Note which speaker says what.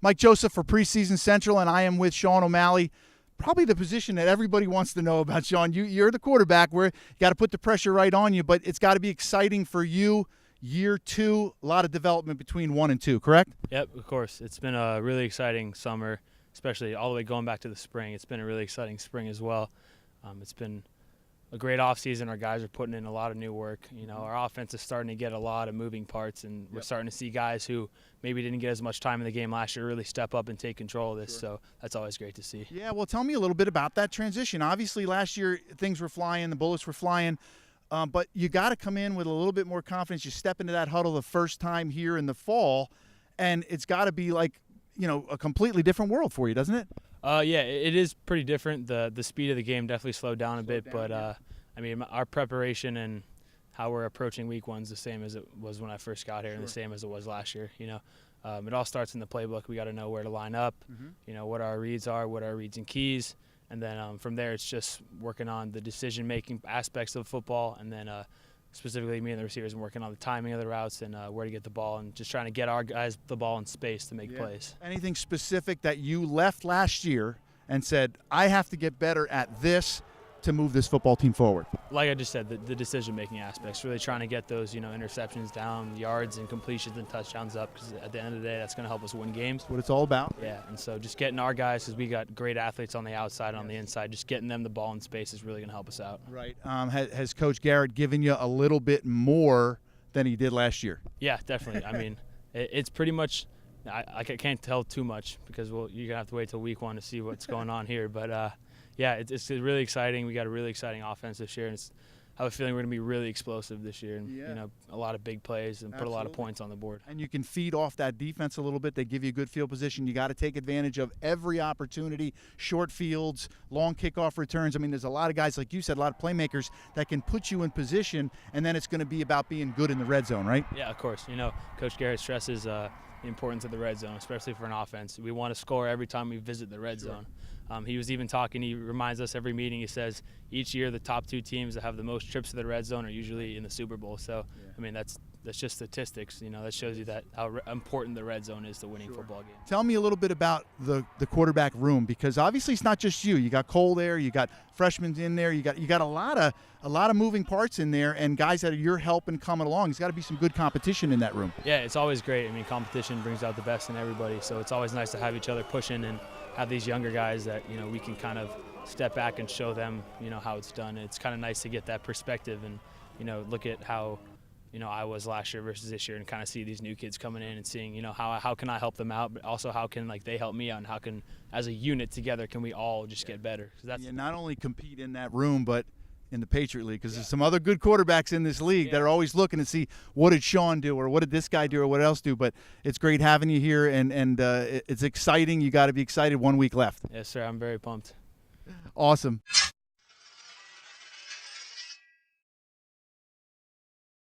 Speaker 1: Mike Joseph for Preseason Central, and I am with Sean O'Malley. Probably the position that everybody wants to know about, Sean. You're the quarterback where you got to put the pressure right on you, but it's got to be exciting for you. Year 2, a lot of development between 1 and 2, correct?
Speaker 2: Yep, of course. It's been a really exciting summer, especially all the way going back to the spring. It's been a really exciting spring as well. It's been a great offseason. Our guys are putting in a lot of new work. You know, our offense is starting to get a lot of moving parts, and we're starting to see guys who maybe didn't get as much time in the game last year really step up and take control of this. Sure. So that's always great to see.
Speaker 1: Yeah, well, tell me a little bit about that transition. Obviously, last year things were flying, the bullets were flying, but you got to come in with a little bit more confidence. You step into that huddle the first time here in the fall, and it's got to be like, you know, a completely different world for you, doesn't it?
Speaker 2: Yeah, it is pretty different. The speed of the game definitely slowed down a bit, but I mean, our preparation and how we're approaching week 1 is the same as it was when I first got here, and the same as it was last year. You know, it all starts in the playbook. We got to know where to line up, you know, what our reads are, what our reads and keys, and then from there it's just working on the decision-making aspects of football, and then specifically me and the receivers and working on the timing of the routes and where to get the ball, and just trying to get our guys the ball in space to make plays.
Speaker 1: Anything specific that you left last year and said, I have to get better at this to move this football team forward?
Speaker 2: Like I just said, the decision-making aspects, really trying to get those, you know, interceptions down, yards and completions and touchdowns up, because at the end of the day, that's going to help us win games.
Speaker 1: What it's all about.
Speaker 2: Yeah, and so just getting our guys, because we got great athletes on the outside and on the inside, just getting them the ball in space is really going to help us out.
Speaker 1: Right. Has Coach Garrett given you a little bit more than he did last year?
Speaker 2: Yeah, definitely. I mean, it's pretty much – I can't tell too much because you're going to have to wait till week 1 to see what's going on here, but yeah, it's really exciting. We got a really exciting offense this year, and I have a feeling we're going to be really explosive this year, and you know, a lot of big plays and put a lot of points on the board.
Speaker 1: And you can feed off that defense a little bit. They give you a good field position. You got to take advantage of every opportunity, short fields, long kickoff returns. I mean, there's a lot of guys, like you said, a lot of playmakers that can put you in position, and then it's going to be about being good in the red zone, right?
Speaker 2: Yeah, of course. You know, Coach Garrett stresses the importance of the red zone, especially for an offense. We want to score every time we visit the red zone. He was even talking, he reminds us every meeting, he says each year the top 2 teams that have the most trips to the red zone are usually in the Super Bowl. So, I mean, that's just statistics. You know, that shows you that how important the red zone is to winning football games.
Speaker 1: Tell me a little bit about the quarterback room, because obviously it's not just you. You got Cole there, you got freshmen in there, you got a lot of moving parts in there, and guys that are your help and coming along. There's got to be some good competition in that room.
Speaker 2: Yeah, it's always great. I mean, competition brings out the best in everybody, so it's always nice to have each other pushing and have these younger guys that, you know, we can kind of step back and show them, you know, how it's done. It's kind of nice to get that perspective and, you know, look at how, you know, I was last year versus this year, and kind of see these new kids coming in and seeing, you know, how can I help them out, but also how can, like, they help me out, and how can, as a unit together, can we all just get better? 'Cause that's
Speaker 1: not only compete in that room, but in the Patriot League, because there's some other good quarterbacks in this league that are always looking to see what did Sean do, or what did this guy do, or what else do. But it's great having you here, and it's exciting. You got to be excited. 1 week left.
Speaker 2: Yes, sir. I'm very pumped.
Speaker 1: Awesome.